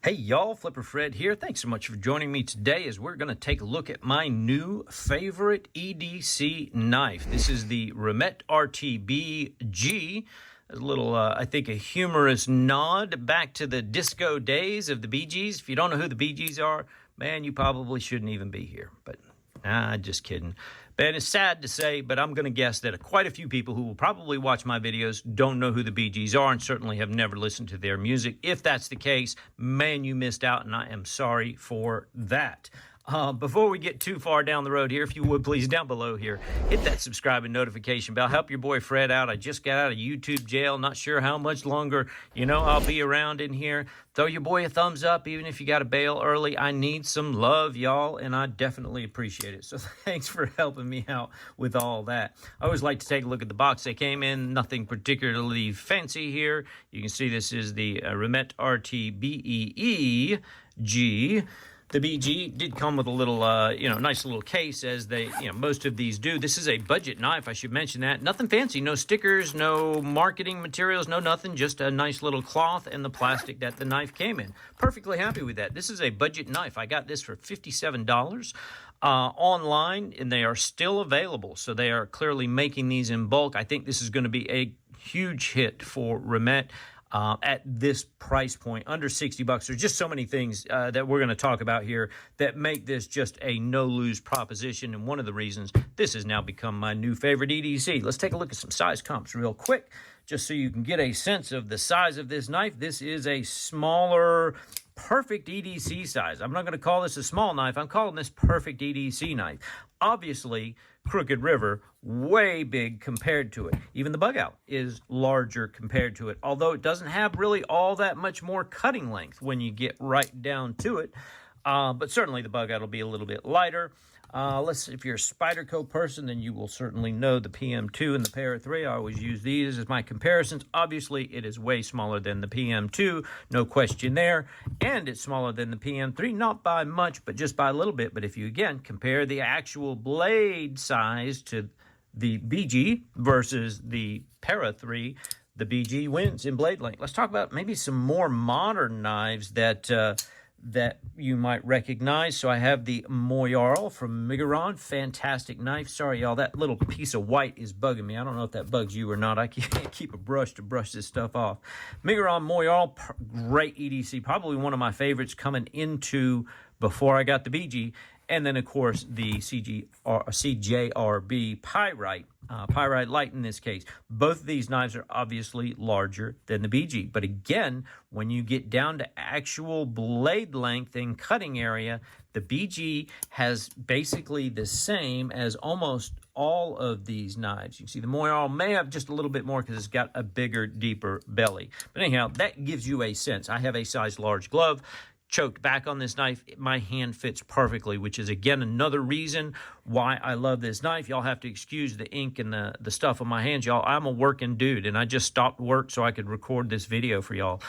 Hey y'all, Flipper Fred here. Thanks so much for joining me today as we're going to take a look at my new favorite EDC knife. This is the Remette RT-Bee-G. A little, I think, a humorous nod back to the disco days of the Bee Gees. If you don't know who the Bee Gees are, man, you probably shouldn't even be here. But, just kidding. But it's sad to say, but I'm going to guess that quite a few people who will probably watch my videos don't know who the Bee Gees are and certainly have never listened to their music. If that's the case, man, you missed out, and I am sorry for that. Before we get too far down the road here, if you would please, down below here, hit that subscribe and notification bell. Help your boy Fred out. I just got out of YouTube jail. Not sure how much longer, I'll be around in here. Throw your boy a thumbs up, even if you got to bail early. I need some love, y'all, and I definitely appreciate it. So thanks for helping me out with all that. I always like to take a look at the box they came in. Nothing particularly fancy here. You can see this is the Remette RT-Bee-G. The Bee-G did come with a little, nice little case, as they, most of these do. This is a budget knife, I should mention that. Nothing fancy, no stickers, no marketing materials, no nothing, just a nice little cloth and the plastic that the knife came in. Perfectly happy with that. This is a budget knife. I got this for $57 online, and they are still available. So they are clearly making these in bulk. I think this is going to be a huge hit for Remette. At this price point, under $60. There's just so many things that we're going to talk about here that make this just a no-lose proposition, and one of the reasons this has now become my new favorite EDC. Let's take a look at some size comps real quick, just so you can get a sense of the size of this knife. This is a smaller, perfect EDC size. I'm not going to call this a small knife. I'm calling this perfect EDC knife. Obviously, Crooked River, way big compared to it. Even the bug out is larger compared to it, although it doesn't have really all that much more cutting length when you get right down to it. But certainly the bug out will be a little bit lighter. If you're a Spyderco person, then you will certainly know the PM2 and the Para 3. I always use these as my comparisons. Obviously, it is way smaller than the PM2, no question there. And it's smaller than the PM3, not by much, but just by a little bit. But if you, again, compare the actual blade size to the Bee-G versus the Para 3, the Bee-G wins in blade length. Let's talk about maybe some more modern knives that you might recognize. So I have the 𝗏𝗏𝗏 from 𝗥𝗲𝗺. Fantastic knife. Sorry, y'all, that little piece of white is bugging me. I don't know if that bugs you or not. I can't keep a brush to brush this stuff off. 𝗥𝗏𝗏, great EDC. Probably one of my favorites coming into before I got the Bee-G. And then, of course, the CJRB Pyrite. Pyrite Light in this case. Both of these knives are obviously larger than the Bee-G. But again, when you get down to actual blade length and cutting area, the Bee-G has basically the same as almost all of these knives. You can see the 𝗏𝗏𝗏 may have just a little bit more because it's got a bigger, deeper belly. But anyhow, that gives you a sense. I have a size large glove. Choked back on this knife, my hand fits perfectly, which is, again, another reason why I love this knife. Y'all have to excuse the ink and the stuff on my hands, y'all. I'm a working dude, and I just stopped work so I could record this video for y'all.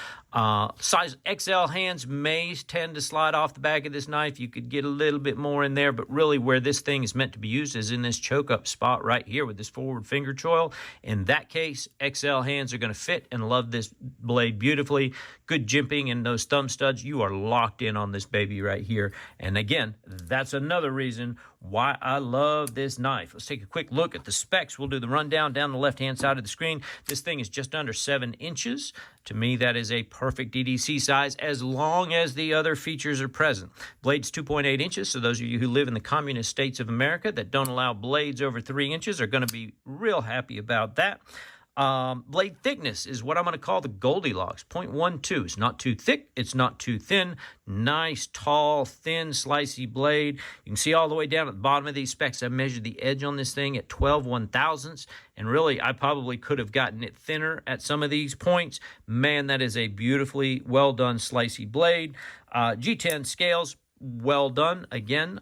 Size XL hands may tend to slide off the back of this knife. You could get a little bit more in there, but really where this thing is meant to be used is in this choke-up spot right here with this forward finger choil. In that case, XL hands are going to fit and love this blade beautifully. Good jimping and those thumb studs. You are locked in on this baby right here. And again, that's another reason why I love this knife. Let's take a quick look at the specs. We'll do the rundown down the left-hand side of the screen. This thing is just under 7 inches. To me, that is a perfect EDC size as long as the other features are present. Blade's 2.8 inches, so those of you who live in the communist states of America that don't allow blades over 3 inches are going to be real happy about that. Blade thickness is what I'm going to call the Goldilocks, 0.12. It's not too thick. It's not too thin. Nice, tall, thin, slicey blade. You can see all the way down at the bottom of these specs, I measured the edge on this thing at 12/1000ths. And really, I probably could have gotten it thinner at some of these points. Man, that is a beautifully well-done slicey blade. G10 scales. Well done. Again,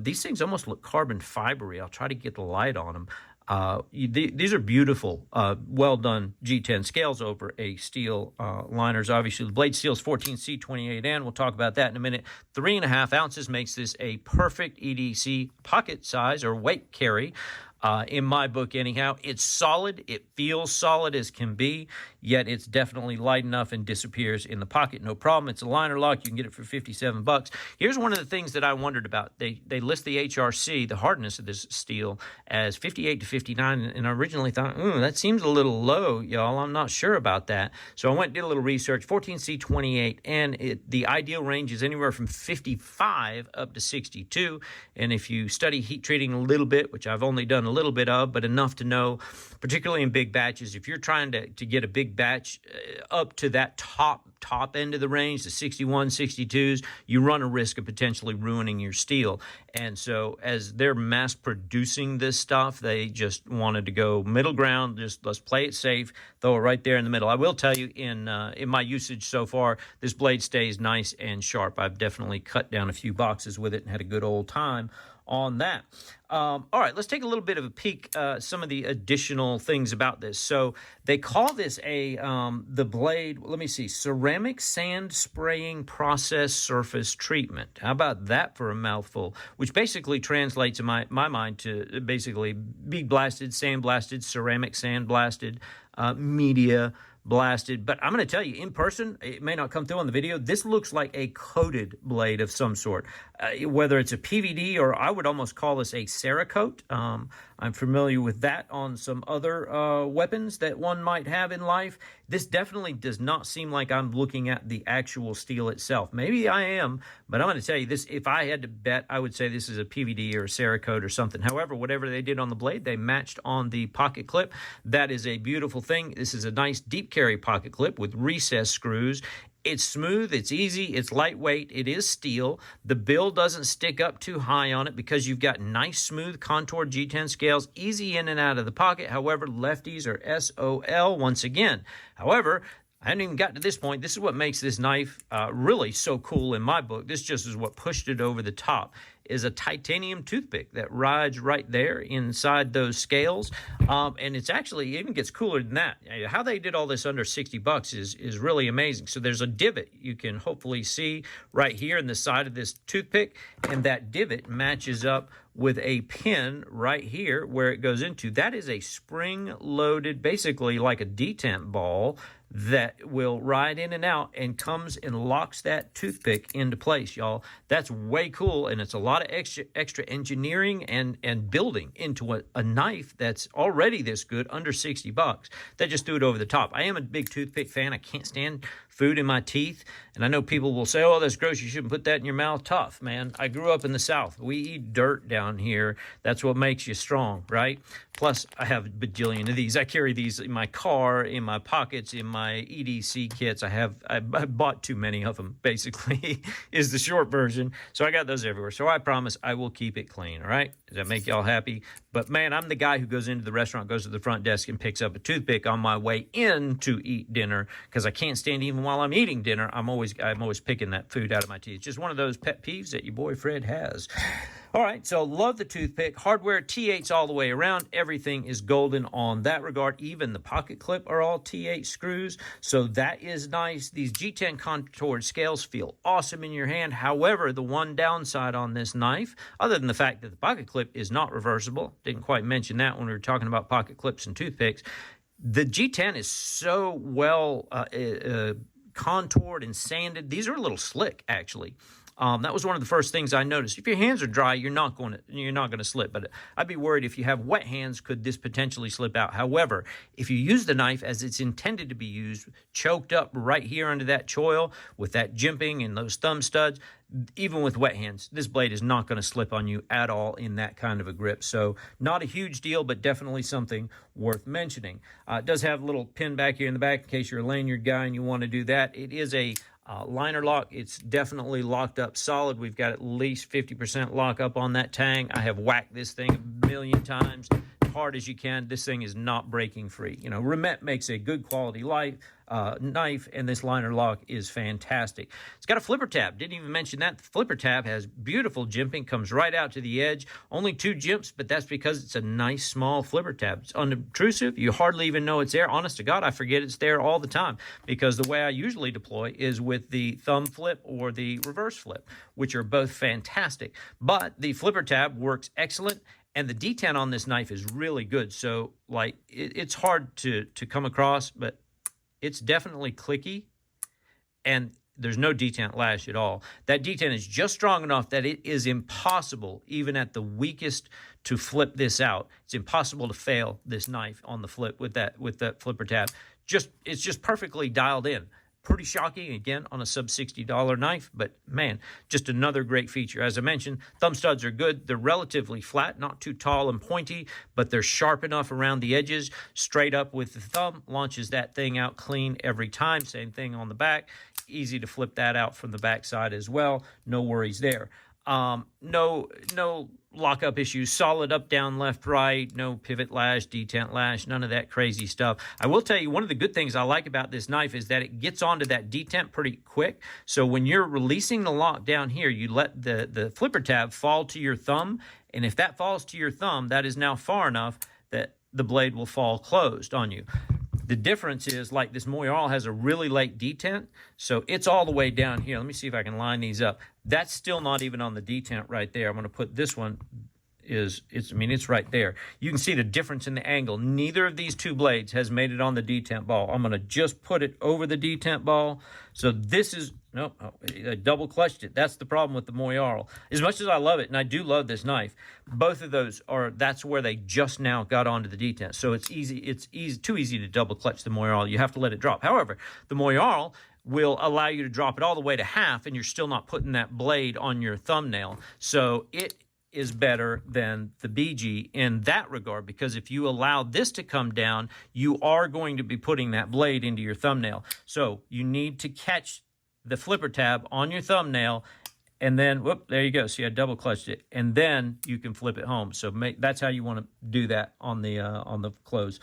these things almost look carbon fibery. I'll try to get the light on them. These are beautiful, well done G10 scales over a steel liners. Obviously, the blade steel is 14C28N. We'll talk about that in a minute. 3.5 ounces makes this a perfect EDC pocket size or weight carry. in my book anyhow. It's solid. It feels solid as can be, yet it's definitely light enough and disappears in the pocket. No problem. It's a liner lock. You can get it for 57 bucks. Here's one of the things that I wondered about. They list the HRC, the hardness of this steel, as 58 to 59, and I originally thought, that seems a little low, y'all. I'm not sure about that. So I went and did a little research, 14C28, and the ideal range is anywhere from 55 up to 62. And if you study heat treating a little bit, which I've only done a little bit of, but enough to know, particularly in big batches, if you're trying to get a big batch up to that top end of the range, the 61, 62s, you run a risk of potentially ruining your steel. And so as they're mass producing this stuff, they just wanted to go middle ground. Just let's play it safe, throw it right there in the middle. I will tell you, in my usage so far, this blade stays nice and sharp. I've definitely cut down a few boxes with it and had a good old time on that. All right, let's take a little bit of a peek some of the additional things about this. So they call this the blade, let me see, ceramic sand spraying process surface treatment. How about that for a mouthful? Which basically translates in my mind to basically bead blasted, sand blasted, ceramic sand blasted, media blasted. But I'm going to tell you, in person, it may not come through on the video, this looks like a coated blade of some sort. Whether it's a PVD or I would almost call this a Cerakote. I'm familiar with that on some other weapons that one might have in life. This definitely does not seem like I'm looking at the actual steel itself. Maybe I am, but I'm going to tell you this, if I had to bet, I would say this is a PVD or a Cerakote or something. However, whatever they did on the blade, they matched on the pocket clip. That is a beautiful thing. This is a nice deep carry pocket clip with recessed screws. It's smooth, it's easy, it's lightweight, it is steel. The bill doesn't stick up too high on it because you've got nice, smooth, contoured G10 scales, easy in and out of the pocket. However, lefties are SOL once again. However, I haven't even gotten to this point. This is what makes this knife really so cool in my book. This just is what pushed it over the top, is a titanium toothpick that rides right there inside those scales. And it's actually, it even gets cooler than that. How they did all this under 60 bucks is really amazing. So there's a divot you can hopefully see right here in the side of this toothpick, and that divot matches up with a pin right here where it goes into. That is a spring-loaded, basically like a detent ball that will ride in and out and comes and locks that toothpick into place, y'all. That's way cool, and it's a lot of extra engineering and building into a knife that's already this good under 60 bucks. That just threw it over the top. I am a big toothpick fan. I can't stand food in my teeth, and I know people will say, oh, that's gross, you shouldn't put that in your mouth. Tough, man. I grew up in the South. We eat dirt down here. That's what makes you strong, right? Plus, I have a bajillion of these. I carry these in my car, in my pockets, in my EDC kits. I bought too many of them, basically, is the short version. So I got those everywhere. So I promise I will keep it clean, all right? Does that make y'all happy? But, man, I'm the guy who goes into the restaurant, goes to the front desk, and picks up a toothpick on my way in to eat dinner because I can't stand even while I'm eating dinner. I'm always picking that food out of my teeth. Just one of those pet peeves that your boy Fred has. All right, so love the toothpick. Hardware T8s all the way around. Everything is golden on that regard. Even the pocket clip are all T8 screws, so that is nice. These G10 contoured scales feel awesome in your hand. However, the one downside on this knife, other than the fact that the pocket clip is not reversible, didn't quite mention that when we were talking about pocket clips and toothpicks, the G10 is so well contoured and sanded. These are a little slick, actually. That was one of the first things I noticed. If your hands are dry, you're not going to slip. But I'd be worried if you have wet hands, could this potentially slip out? However, if you use the knife as it's intended to be used, choked up right here under that choil with that jimping and those thumb studs, even with wet hands, this blade is not going to slip on you at all in that kind of a grip. So not a huge deal, but definitely something worth mentioning. It does have a little pin back here in the back in case you're a lanyard guy and you want to do that. It is a liner lock. It's definitely locked up solid. We've got at least 50% lock up on that tang. I have whacked this thing a million times, hard as you can. This thing is not breaking free. You know, Remette makes a good quality knife, and this liner lock is fantastic. It's got a flipper tab. Didn't even mention that. The flipper tab has beautiful jimping, comes right out to the edge. Only 2 jimps, but that's because it's a nice small flipper tab. It's unobtrusive. You hardly even know it's there. Honest to God, I forget it's there all the time because the way I usually deploy is with the thumb flip or the reverse flip, which are both fantastic. But the flipper tab works excellent. And the detent on this knife is really good. So, like, it's hard to come across, but it's definitely clicky. And there's no detent lash at all. That detent is just strong enough that it is impossible, even at the weakest, to flip this out. It's impossible to fail this knife on the flip with that flipper tab. It's just perfectly dialed in. Pretty shocking, again, on a sub-$60 knife, but man, just another great feature. As I mentioned, thumb studs are good. They're relatively flat, not too tall and pointy, but they're sharp enough around the edges. Straight up with the thumb, launches that thing out clean every time. Same thing on the back. Easy to flip that out from the back side as well. No worries there. No lockup issues, solid up, down, left, right, no pivot lash, detent lash, none of that crazy stuff. I will tell you, one of the good things I like about this knife is that it gets onto that detent pretty quick. So when you're releasing the lock down here, you let the flipper tab fall to your thumb. And if that falls to your thumb, that is now far enough that the blade will fall closed on you. The difference is, like, this 𝗏𝗏 has a really late detent, so it's all the way down here. Let me see if I can line these up. That's still not even on the detent right there. I'm going to put this one it's right there. You can see the difference in the angle. Neither of these two blades has made it on the detent ball. I'm going to just put it over the detent ball. So this is, I double clutched it. That's the problem with the 𝗏𝗏. As much as I love it, and I do love this knife, both of those that's where they just now got onto the detent. So it's too easy to double clutch the 𝗏𝗏. You have to let it drop. However, the 𝗏𝗏 will allow you to drop it all the way to half, and you're still not putting that blade on your thumbnail. So it is better than the Bee-G in that regard, because if you allow this to come down, you are going to be putting that blade into your thumbnail. So you need to catch the flipper tab on your thumbnail, and then, whoop, there you go. See, I double clutched it, and then you can flip it home. So that's how you want to do that on the close.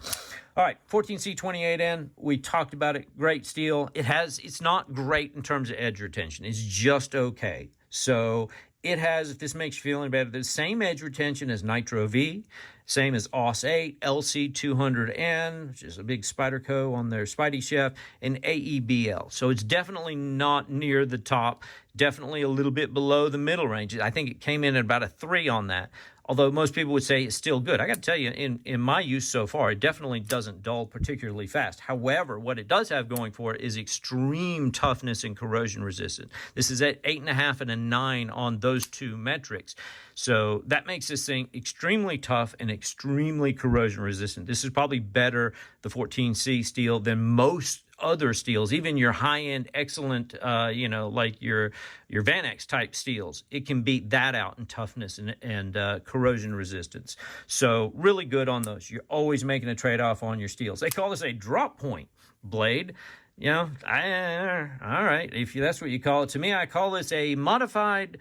All right, 14C28N, we talked about it. Great steel. It's not great in terms of edge retention. It's just okay. So it has, if this makes you feel any better, the same edge retention as Nitro V, same as AUS 8, LC200N, which is a big Spyderco on their Spidey Chef, and AEBL. So it's definitely not near the top, definitely a little bit below the middle range. I think it came in at about a 3 on that. Although most people would say it's still good. I got to tell you, in my use so far, it definitely doesn't dull particularly fast. However, what it does have going for it is extreme toughness and corrosion resistance. This is at 8.5 and a 9 on those two metrics. So that makes this thing extremely tough and extremely corrosion resistant. This is probably better, the 14C steel, than most other steels, even your high-end, excellent, like your Vanex type steels. It can beat that out in toughness and corrosion resistance. So really good on those. You're always making a trade-off on your steels. They call this a drop point blade. All right, if that's what you call it. To me, I call this a modified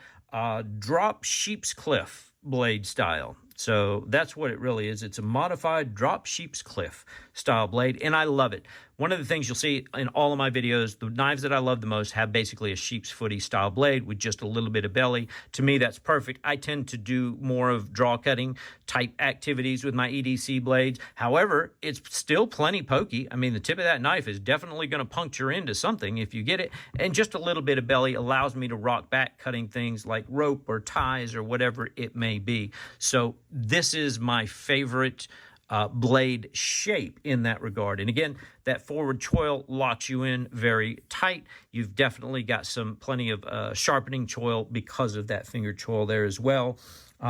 drop sheep's cliff blade style. So that's what it really is. It's a modified drop sheep's cliff style blade, and I love it. One of the things you'll see in all of my videos, the knives that I love the most have basically a sheep's footy style blade with just a little bit of belly. To me, that's perfect. I tend to do more of draw cutting type activities with my EDC blades. However, it's still plenty pokey. I mean, the tip of that knife is definitely going to puncture into something if you get it. And just a little bit of belly allows me to rock back cutting things like rope or ties or whatever it may be. So this is my favorite blade shape in that regard. And again, that forward choil locks you in very tight. You've definitely got plenty of sharpening choil because of that finger choil there as well.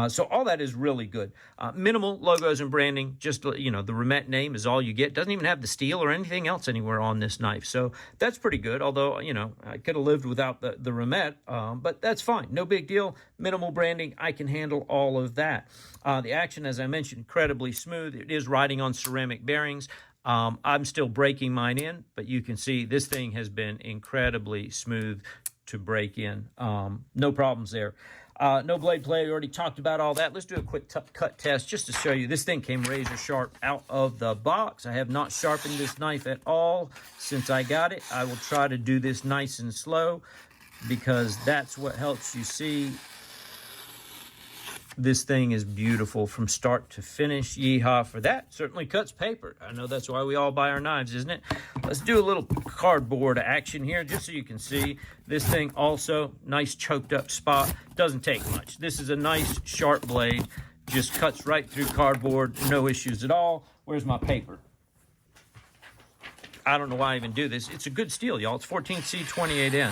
So all that is really good. Minimal logos and branding, just, the Remette name is all you get. Doesn't even have the steel or anything else anywhere on this knife. So that's pretty good, although, I could have lived without the Remette, but that's fine. No big deal. Minimal branding, I can handle all of that. The action, as I mentioned, incredibly smooth. It is riding on ceramic bearings. I'm still breaking mine in, but you can see this thing has been incredibly smooth to break in. No problems there. No blade play, we already talked about all that. Let's do a quick cut test just to show you. This thing came razor sharp out of the box. I have not sharpened this knife at all since I got it. I will try to do this nice and slow because that's what helps you see. This thing is beautiful from start to finish. Yeehaw for that. Certainly cuts paper. I know that's why we all buy our knives, isn't it? Let's do a little cardboard action here just so you can see. This thing also, nice choked up spot. Doesn't take much. This is a nice sharp blade. just cuts right through cardboard, no issues at all. Where's my paper? I don't know why I even do this. It's a good steel, y'all. It's 14C28N.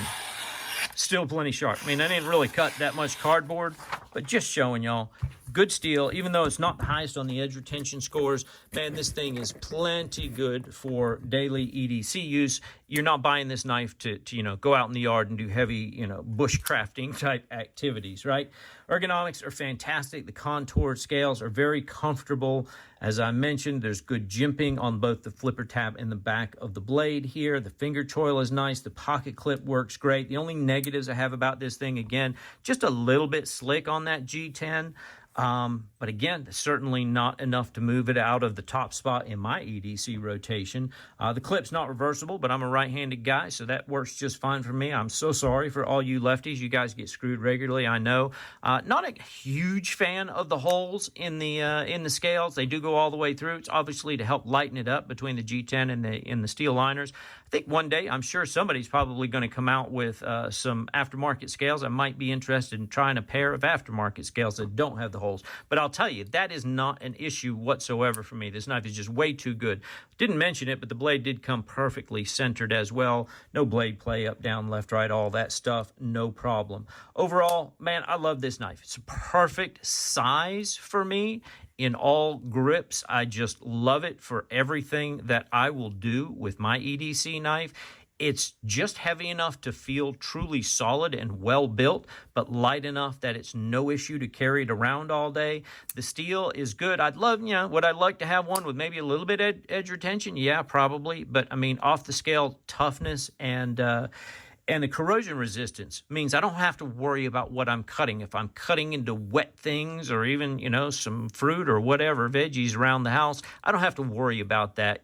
Still plenty sharp. I mean, I didn't really cut that much cardboard, but just showing y'all. Good steel, even though it's not the highest on the edge retention scores. Man, this thing is plenty good for daily EDC use. You're not buying this knife to go out in the yard and do heavy, bushcrafting type activities, right? Ergonomics are fantastic. The contour scales are very comfortable. As I mentioned, there's good jimping on both the flipper tab and the back of the blade here. The finger choil is nice. The pocket clip works great. The only negatives I have about this thing, again, just a little bit slick on that G10. But again, certainly not enough to move it out of the top spot in my EDC rotation. The clip's not reversible, but I'm a right-handed guy, so that works just fine for me. I'm so sorry for all you lefties. You guys get screwed regularly, I know. Not a huge fan of the holes in the scales. They do go all the way through. It's obviously to help lighten it up between the G10 and the steel liners. I think one day, I'm sure somebody's probably going to come out with some aftermarket scales. I might be interested in trying a pair of aftermarket scales that don't have the holes. But I'll tell you, that is not an issue whatsoever for me. This knife is just way too good. Didn't mention it, but the blade did come perfectly centered as well. No blade play, up, down, left, right, all that stuff, no problem. Overall, man, I love this knife. It's a perfect size for me. In all grips, I just love it for everything that I will do with my EDC knife. It's just heavy enough to feel truly solid and well built, but light enough that it's no issue to carry it around all day. The steel is good. I'd love, would I like to have one with maybe a little bit edge retention? Yeah, probably. But I mean, off the scale toughness and the corrosion resistance means I don't have to worry about what I'm cutting. If I'm cutting into wet things or even, some fruit or whatever, veggies around the house, I don't have to worry about that,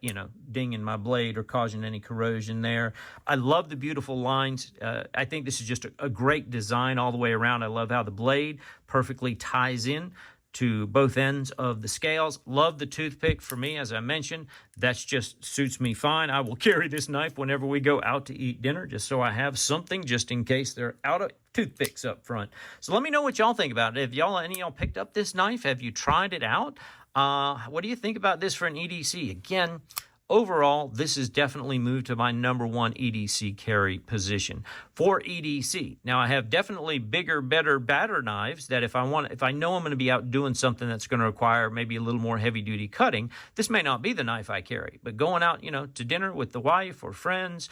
dinging my blade or causing any corrosion there. I love the beautiful lines. I think this is just a great design all the way around. I love how the blade perfectly ties in to both ends of the scales. Love the toothpick. For me, as I mentioned, that just suits me fine. I will carry this knife whenever we go out to eat dinner, just so I have something just in case they're out of toothpicks up front. So let me know what y'all think about it. If any of y'all picked up this knife, have you tried it out? What do you think about this for an EDC? Again, overall, this has definitely moved to my #1 EDC carry position for EDC. Now, I have definitely bigger, better batter knives that if I know I'm going to be out doing something that's going to require maybe a little more heavy-duty cutting, this may not be the knife I carry. But going out, to dinner with the wife or friends,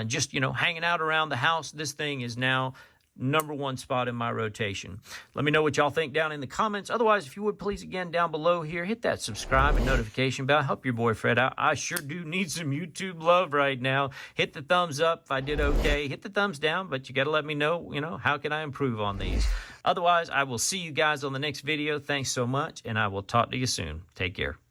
just, hanging out around the house, this thing is now #1 spot in my rotation. Let me know what y'all think down in the comments. Otherwise, if you would please, again, down below here, hit that subscribe and notification bell. Help your boy Fred out. I sure do need some YouTube love right now. Hit the thumbs up if I did okay. Hit the thumbs down, but you got to let me know, how can I improve on these? Otherwise, I will see you guys on the next video. Thanks so much, and I will talk to you soon. Take care.